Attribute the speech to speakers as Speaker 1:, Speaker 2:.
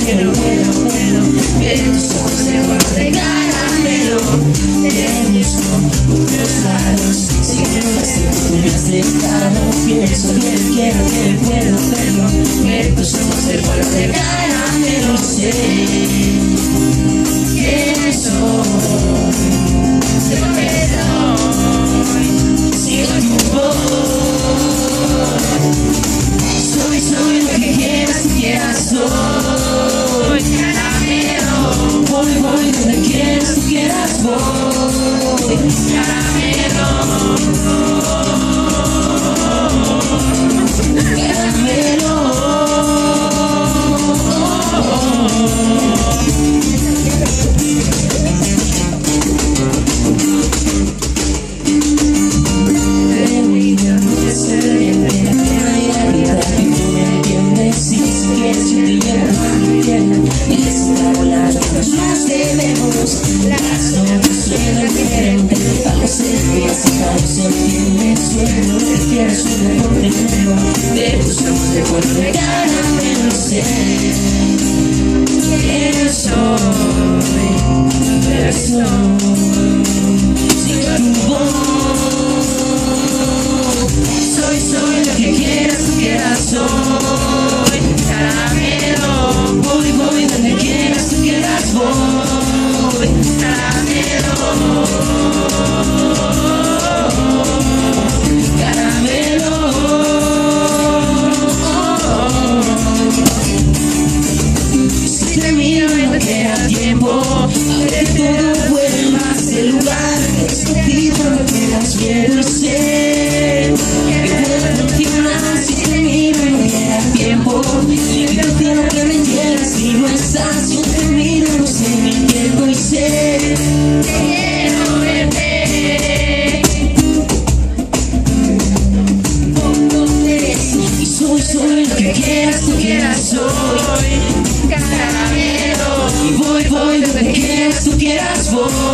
Speaker 1: quiero, que tus ojos de color de caramelo. Te busco por los lados, si quiero tú me has dejado. Pienso que quiero, que puedo verlo, que tus ojos de color de caramelo. Sé que soy, sigo tu voz. Soy lo que quieras, soy caramelo. Voy donde quieras, voy caramelo. De tus ojos de color de caramelo. Sé que soy, sigo tu voz. Soy lo que quieras, soy caramelo. Voy donde quieras, voy caramelo. Que todo vuelva a ser lugar, escondido lo que las quiero ser. Que puedo continuar si te miro y no queda tiempo. Y yo quiero que me entiendas si no estás. Yo te miro, no sé, me entiendo y sé que quiero verte. Y soy lo que quieras, soy caramelo. Y voy donde quieras, voy